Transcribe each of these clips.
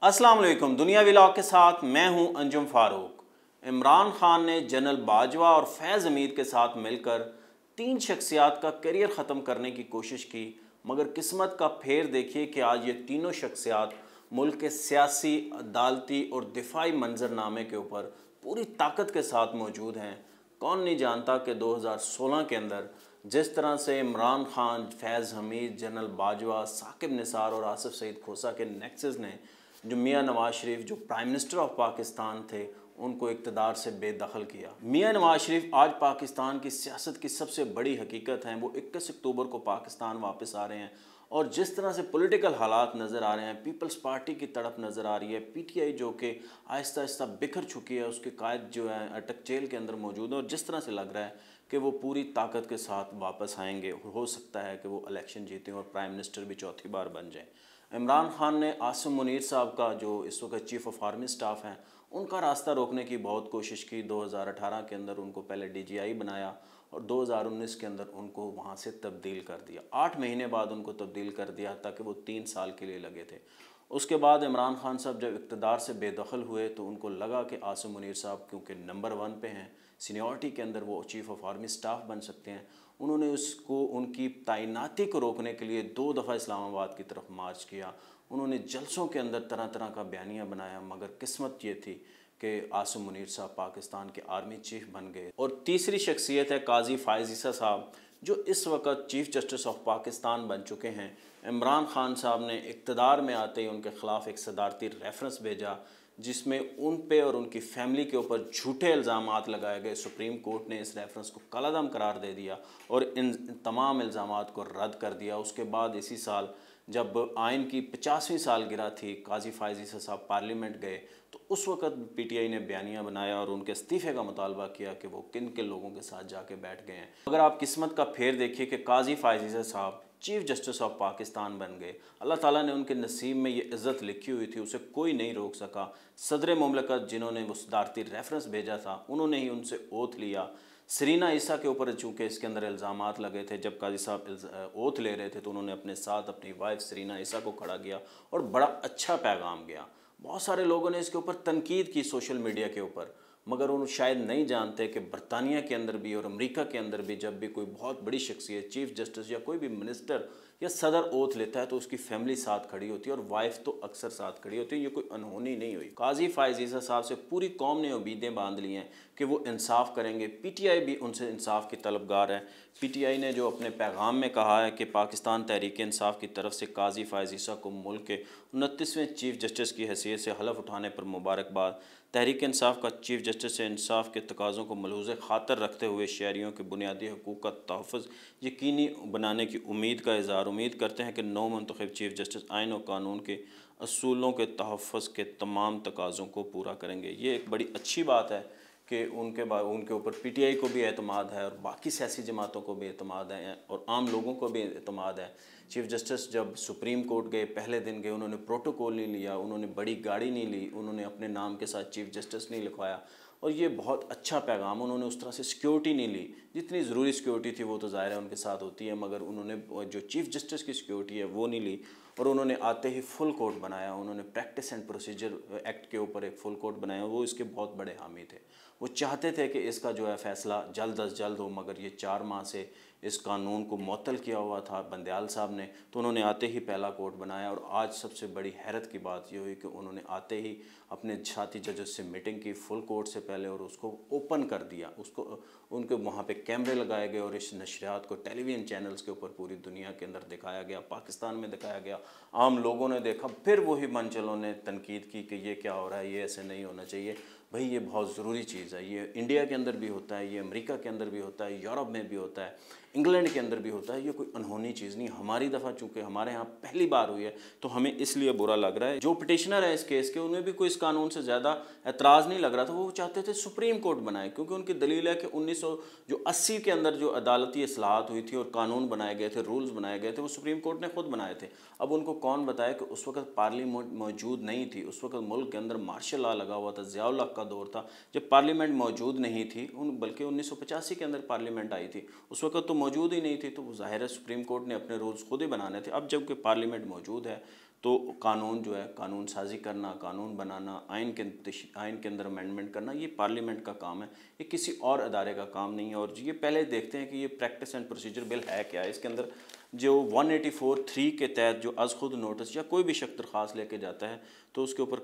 अस्सलाम वालेकुम। दुनिया व्लॉग के साथ मैं हूं अंजुम फारूक। इमरान खान ने जनरल बाजवा और फैज़ हमीद के साथ मिलकर 3 शख्सियात का करियर ख़त्म करने की कोशिश की, मगर किस्मत का फेर देखिए कि आज ये तीनों शख्सियात मुल्क के सियासी, अदालती और दिफाई मंजरनामे के ऊपर पूरी ताकत के साथ मौजूद हैं। कौन नहीं जानता कि 2016 के अंदर जिस तरह से इमरान खान, फैज़ हमीद, जनरल बाजवा, साकिब निसार और आसिफ सईद खोसा के नेक्सस ने जो मियाँ नवाज शरीफ जो प्राइम मिनिस्टर ऑफ पाकिस्तान थे उनको इक़्तिदार से बेदखल किया। मियाँ नवाज शरीफ आज पाकिस्तान की सियासत की सबसे बड़ी हकीकत हैं। वो 21 अक्टूबर को पाकिस्तान वापस आ रहे हैं और जिस तरह से पॉलिटिकल हालात नज़र आ रहे हैं, पीपल्स पार्टी की तड़प नज़र आ रही है, पीटीआई जो कि आहिस्ता आहिस्ता बिखर चुकी है, उसके कायद जो है अटक जेल के अंदर मौजूद है और जिस तरह से लग रहा है कि वो पूरी ताकत के साथ वापस आएंगे, हो सकता है कि वो इलेक्शन जीतें और प्राइम मिनिस्टर भी चौथी बार बन जाएं। इमरान खान ने आसिम मुनीर साहब का जो इस वक्त चीफ़ ऑफ आर्मी स्टाफ हैं उनका रास्ता रोकने की बहुत कोशिश की। 2018 के अंदर उनको पहले डीजीआई बनाया और 2019 के अंदर उनको वहाँ से तब्दील कर दिया। 8 महीने बाद उनको तब्दील कर दिया ताकि वो 3 साल के लिए लगे थे। उसके बाद इमरान खान साहब जब इक़्तिदार से बेदखल हुए तो उनको लगा कि आसिम मुनीर साहब क्योंकि नंबर 1 पे हैं, सीनियरिटी के अंदर वो चीफ़ ऑफ आर्मी स्टाफ बन सकते हैं। उन्होंने उसको उनकी तैनाती को रोकने के लिए 2 दफ़ा इस्लामाबाद की तरफ मार्च किया। उन्होंने जलसों के अंदर तरह तरह का बयानिया बनाया, मगर किस्मत ये थी कि आसिम मुनीर साहब पाकिस्तान के आर्मी चीफ बन गए। और तीसरी शख्सियत है काजी फ़ायज़ ईसा साहब जो इस वक्त चीफ़ जस्टिस ऑफ पाकिस्तान बन चुके हैं। इमरान खान साहब ने इक़्तिदार में आते ही उनके ख़िलाफ़ एक सदारती रेफरेंस भेजा जिसमें उन पे और उनकी फ़ैमिली के ऊपर झूठे इल्ज़ामात लगाए गए। सुप्रीम कोर्ट ने इस रेफरेंस को कलादम करार दे दिया और इन तमाम इल्ज़ामात को रद्द कर दिया। उसके बाद इसी साल जब आइन की 50वीं सालगिरह थी, काजी फ़ायज़ ईसा साहब पार्लियामेंट गए तो उस वक़्त पीटीआई ने बयानिया बनाया और उनके इस्तीफ़े का मुतालबा किया कि वो किन किन लोगों के साथ जाके बैठ गए हैं। अगर आप किस्मत का फेर देखिए कि काजी फ़ायज़ ईसा साहब चीफ़ जस्टिस ऑफ पाकिस्तान बन गए। अल्लाह ताला ने उनके नसीब में ये इज़्ज़त लिखी हुई थी, उसे कोई नहीं रोक सका। सदर मुमलकत जिन्होंने वो सदारती रेफरेंस भेजा था उन्होंने ही उनसे ओथ लिया। सरीना ईसा के ऊपर चूँकि इसके अंदर इल्ज़ामात लगे थे, जब काजी साहब ओथ ले रहे थे तो उन्होंने अपने साथ अपनी वाइफ सरीना ईसा को खड़ा किया और बड़ा अच्छा पैगाम गया। बहुत सारे लोगों ने इसके ऊपर तनकीद की सोशल मीडिया के ऊपर, मगर उन शायद नहीं जानते कि बरतानिया के अंदर भी और अमेरिका के अंदर भी जब भी कोई बहुत बड़ी शख्सियत चीफ़ जस्टिस या कोई भी मिनिस्टर या सदर ओथ लेता है तो उसकी फैमिली साथ खड़ी होती है और वाइफ तो अक्सर साथ खड़ी होती है। ये कोई अनहोनी नहीं हुई। काजी फ़ायज़ ईसा साहब से पूरी कौम ने उम्मीदें बांध ली हैं कि वो इंसाफ करेंगे। पीटीआई भी उनसे इंसाफ की तलबगार है। पीटीआई ने जो अपने पैगाम में कहा है कि पाकिस्तान तहरीक इंसाफ की तरफ से काजी फ़ायज़ ईसा को मुल्क के 29वें चीफ़ जस्टिस की हैसियत से हलफ उठाने पर मुबारकबाद। तहरीक इंसाफ का चीफ़ जस्टिस से इंसाफ के तकाज़ों को मलहूज़ ख़ातर रखते हुए शहरियों के बुनियादी हकूक़ का तहफ़्फ़ुज़ यकीनी बनाने की उम्मीद का इज़हार। उम्मीद करते हैं कि नौ मुंतखब चीफ़ जस्टिस आइन और कानून के असूलों के तहफ़्फ़ुज़ के तमाम तकाज़ों को पूरा करेंगे। ये एक बड़ी अच्छी बात है कि उनके ऊपर पीटीआई को भी एतमाद है और बाकी सियासी जमातों को भी एतमाद है और आम लोगों को भी एतमाद है। चीफ़ जस्टिस जब सुप्रीम कोर्ट गए, पहले दिन गए, उन्होंने प्रोटोकॉल नहीं लिया, उन्होंने बड़ी गाड़ी नहीं ली, उन्होंने अपने नाम के साथ चीफ़ जस्टिस नहीं लिखवाया और ये बहुत अच्छा पैगाम। उन्होंने उस तरह से सिक्योरिटी नहीं ली, जितनी ज़रूरी सिक्योरिटी थी वो तो ज़ाहिर है उनके साथ होती है, मगर उन्होंने जो चीफ़ जस्टिस की सिक्योरिटी है वो नहीं ली और उन्होंने आते ही फुल कोर्ट बनाया। उन्होंने प्रैक्टिस एंड प्रोसीजर एक्ट के ऊपर एक फुल कोर्ट बनाया। वो इसके बहुत बड़े हामी थे। वो चाहते थे कि इसका जो है फ़ैसला जल्द अज जल्द हो, मगर ये 4 माह से इस कानून को मुअत्तल किया हुआ था बंदयाल साहब ने, तो उन्होंने आते ही पहला कोर्ट बनाया। और आज सबसे बड़ी हैरत की बात ये हुई कि उन्होंने आते ही अपने साथी जजेस से मीटिंग की फुल कोर्ट से पहले और उसको ओपन कर दिया। उसको उनके वहाँ पे कैमरे लगाए गए और इस नशरियात को टेलीविज़न चैनल्स के ऊपर पूरी दुनिया के अंदर दिखाया गया, पाकिस्तान में दिखाया गया, आम लोगों ने देखा। फिर वही मनचलों ने तनकीद की कि ये क्या हो रहा है, ये ऐसे नहीं होना चाहिए। भाई ये बहुत ज़रूरी चीज़ है, ये इंडिया के अंदर भी होता है, ये अमेरिका के अंदर भी होता है, यूरोप में भी होता है, इंग्लैंड के अंदर भी होता है। ये कोई अनहोनी चीज़ नहीं। हमारी दफ़ा चूँकि हमारे यहाँ पहली बार हुई है तो हमें इसलिए बुरा लग रहा है। जो पिटिशनर है इस केस के, उन्हें भी कोई इस कानून से ज़्यादा एतराज़ नहीं लग रहा था। वो चाहते थे सुप्रीम कोर्ट बनाए, क्योंकि उनकी दलील है कि 1980 के अंदर जो अदालती इस्लाहात हुई थी और कानून बनाए गए थे, रूल्स बनाए गए थे, वो सुप्रीम कोर्ट ने खुद बनाए थे। अब उनको कौन बताए कि उस वक्त पार्लियामेंट मौजूद नहीं थी। उस वक्त मुल्क के अंदर मार्शल लॉ लगा हुआ था, ज़ियाउल हक का दौर था जब पार्लियामेंट मौजूद नहीं थी। बल्कि 1985 के अंदर पार्लियामेंट आई थी, उस वक्त तो मौजूद ही नहीं थी। तो ज़ाहिर है सुप्रीम कोर्ट ने अपने रूल्स खुद ही बनाने थे। अब जबकि पार्लियामेंट मौजूद है तो कानून जो है, कानून साजी करना, कानून बनाना, आइन के अंदर अमेंडमेंट करना, ये पार्लियामेंट का काम है, ये किसी और अदारे का काम नहीं है। और ये पहले देखते हैं कि ये प्रैक्टिस एंड प्रोसीजर बिल है क्या है। इसके अंदर जो 184(3) के तहत जो अज़ खुद नोटिस या कोई भी शख्स दरख्वास्त लेके जाता है तो उसके ऊपर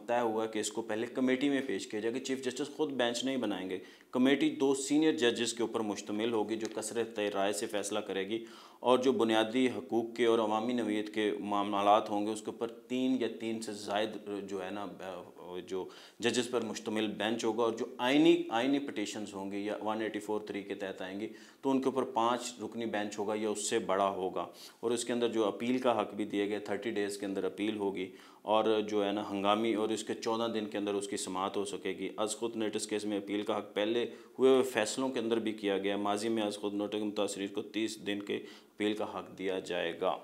तय हुआ है कि इसको पहले कमेटी में पेश किया जाएगा। चीफ जस्टिस खुद बेंच नहीं बनाएंगे, कमेटी 2 सीनियर जजेस के ऊपर मुश्तमिल होगी जो कसरत राय से फ़ैसला करेगी, और जो बुनियादी हकूक़ के और अवामी नवीयत के मामलात होंगे उसके ऊपर 3 या 3 से ज़ायद जो है ना जो जजेस पर मुश्तमिल बेंच होगा। और जो आइनी पटिशन्स होंगी या 184(3) के तहत आएंगी तो उनके ऊपर 5 रुकनी बेंच होगा या उससे बड़ा होगा। और उसके अंदर जो अपील का हक भी दिया गया, 30 डेज़ के अंदर अपील होगी, और जो है ना हंगामी और इसके 14 दिन के अंदर उसकी समाअत हो सकेगी। अज़ खुद नोटिस केस में अपील का हक पहले हुए हुए फैसलों के अंदर भी किया गया। माजी में अज़ खुद नोटिस के मुतासरीन को 30 दिन के अपील का हक दिया जाएगा।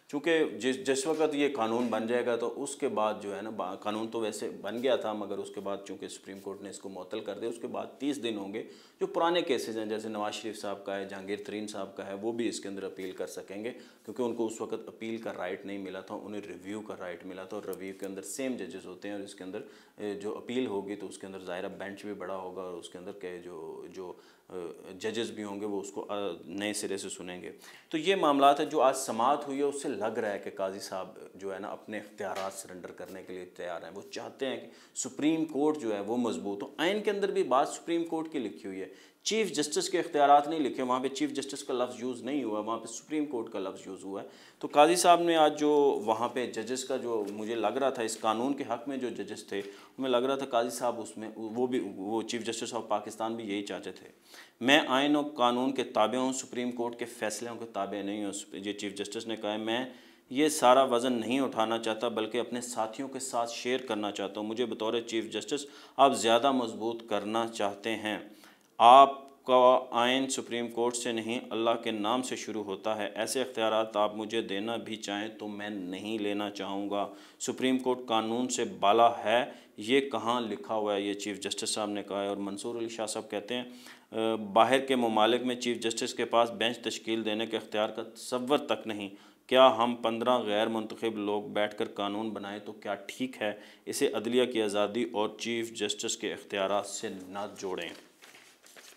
चूँकि जिस वक्त ये कानून बन जाएगा तो उसके बाद जो है ना, कानून तो वैसे बन गया था मगर उसके बाद चूँकि सुप्रीम कोर्ट ने इसको मुअत्तल कर दिया, उसके बाद 30 दिन होंगे। जो पुराने केसेस हैं जैसे नवाज शरीफ साहब का है, जहांगीर तरीन साहब का है, वो भी इसके अंदर अपील कर सकेंगे क्योंकि उनको उस वक्त अपील का राइट नहीं मिला था, उन्हें रिव्यू का राइट मिला था। और रिव्यू के अंदर सेम जजेस होते हैं और इसके अंदर जो अपील होगी तो उसके अंदर ज़ाहिर बेंच भी बड़ा होगा और उसके अंदर के जो जजेस भी होंगे वो उसको नए सिरे से सुनेंगे। तो ये मामलात है जो आज समाअत हुई है, उससे लग रहा है कि काजी साहब जो है ना अपने इख्तियारात सरेंडर करने के लिए तैयार हैं। वो चाहते हैं कि सुप्रीम कोर्ट जो है वो मजबूत हो। आइन के अंदर भी बात सुप्रीम कोर्ट की लिखी हुई है, चीफ जस्टिस के इख्तियारात नहीं लिखे, वहाँ पे चीफ जस्टिस का लफ्ज़ यूज़ नहीं हुआ, वहाँ पे सुप्रीम कोर्ट का लफ्ज़ यूज़ हुआ है। तो काजी साहब ने आज जो वहाँ पे जजेस का जो मुझे लग रहा था इस कानून के हक़ में जो जजेस थे, हमें लग रहा था काजी साहब उसमें वो चीफ जस्टिस ऑफ पाकिस्तान भी यही चाहते थे, मैं आइन और कानून के ताबे हूँ, सुप्रीम कोर्ट के फैसलों के ताबे नहीं हूँ। ये चीफ जस्टिस ने कहा है, मैं ये सारा वज़न नहीं उठाना चाहता बल्कि अपने साथियों के साथ शेयर करना चाहता हूँ। मुझे बतौर चीफ जस्टिस आप ज़्यादा मजबूत करना चाहते हैं। आपका आइन सुप्रीम कोर्ट से नहीं अल्लाह के नाम से शुरू होता है। ऐसे इख्तियारात आप मुझे देना भी चाहें तो मैं नहीं लेना चाहूँगा। सुप्रीम कोर्ट कानून से बाला है, ये कहाँ लिखा हुआ है, ये चीफ जस्टिस साहब ने कहा है। और मंसूर अली शाह साहब कहते हैं बाहर के ममालिक में चीफ जस्टिस के पास बेंच तश्कील देने के अख्तियार का तसव्वुर तक नहीं। क्या हम 15 गैर मुंतखब लोग बैठकर कानून बनाएं तो क्या ठीक है? इसे अदलिया की आज़ादी और चीफ जस्टिस के इख्तियारात से न जोड़ें।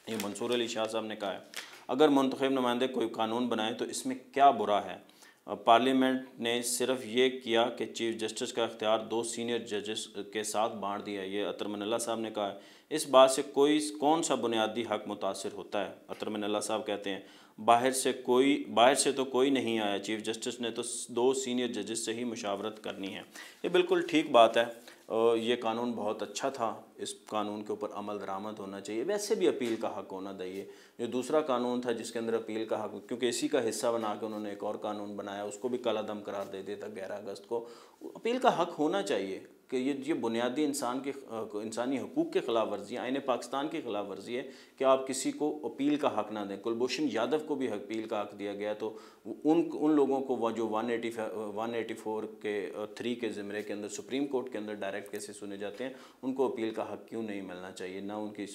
ये मंसूर अली शाह साहब ने कहा है। अगर मुंतखब नुमाइंदे कोई कानून बनाए तो इसमें क्या बुरा है? पार्लियामेंट ने सिर्फ ये किया कि चीफ जस्टिस का इख्तियार 2 सीनियर जजेस के साथ बांट दिया। ये अतर मनल्ला साहब ने कहा है। इस बात से कौन सा बुनियादी हक मुतासर होता है? अतर मनल्ला साहब कहते हैं बाहर से तो कोई नहीं आया, चीफ जस्टिस ने तो 2 सीनियर जजेस से ही मुशावरत करनी है। ये बिल्कुल ठीक बात है। ये कानून बहुत अच्छा था, इस कानून के ऊपर अमल दरामद होना चाहिए। वैसे भी अपील का हक़ होना चाहिए। जो दूसरा कानून था जिसके अंदर अपील का हक़, क्योंकि इसी का हिस्सा बना के उन्होंने एक और कानून बनाया, उसको भी कालादम करार दे दिया था 11 अगस्त को। अपील का हक़ होना चाहिए कि ये बुनियादी इंसानी हकूक़ के ख़िलाफ़ वर्जी है, आइन पाकिस्तान की ख़िलाफ़ वर्जी है कि आप किसी को अपील का हक़ ना दें। कुलभूषण यादव को भी अपील का हक़ दिया गया, तो उन लोगों को वह जो 184(3) के ज़िमरे के अंदर सुप्रीम कोर्ट के अंदर डायरेक्ट केसेस सुने जाते हैं, उनको अपील का हक़ क्यों नहीं मिलना चाहिए? ना उनकी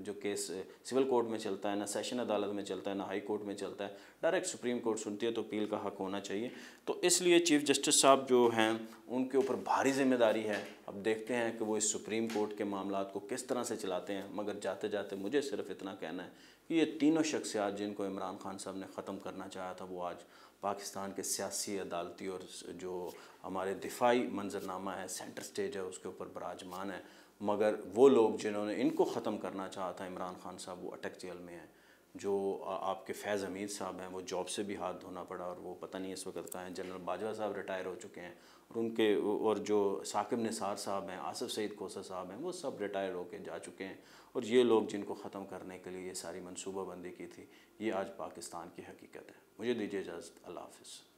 जो केस सिविल कोर्ट में चलता है, ना सेशन अदालत में चलता है, ना हाई कोर्ट में चलता है, डायरेक्ट सुप्रीम कोर्ट सुनती है, तो अपील का हक़ होना चाहिए। तो इसलिए चीफ जस्टिस साहब जो हैं उनके ऊपर भारी जिम्मेदारी है। अब देखते हैं कि वो इस सुप्रीम कोर्ट के मामलात को किस तरह से चलाते हैं। मगर जाते जाते मुझे सिर्फ इतना कहना है कि ये तीनों शख्सियात जिनको इमरान खान साहब ने ख़त्म करना चाहा था, वो आज पाकिस्तान के सियासी, अदालती और जो हमारे दिफाई मंजरनामा है, सेंटर स्टेज है, उसके ऊपर बराजमान है। मगर वो लोग जिन्होंने इनको ख़त्म करना चाहा था, इमरान खान साहब, वो अटक जेल में हैं। जो आपके फैज़ हमीद साहब हैं, वो जॉब से भी हाथ धोना पड़ा और वो पता नहीं इस वक्त कहाँ हैं। जनरल बाजवा साहब रिटायर हो चुके हैं और जो साकिब निसार साहब हैं, आसिफ सईद खोसा साहब हैं, वो सब रिटायर होकर जा चुके हैं। और ये लोग जिनको ख़त्म करने के लिए ये सारी मनसूबाबंदी की थी, ये आज पाकिस्तान की हकीकत है। मुझे दीजिए इजाज़त। अल्लाह हाफ़िज़।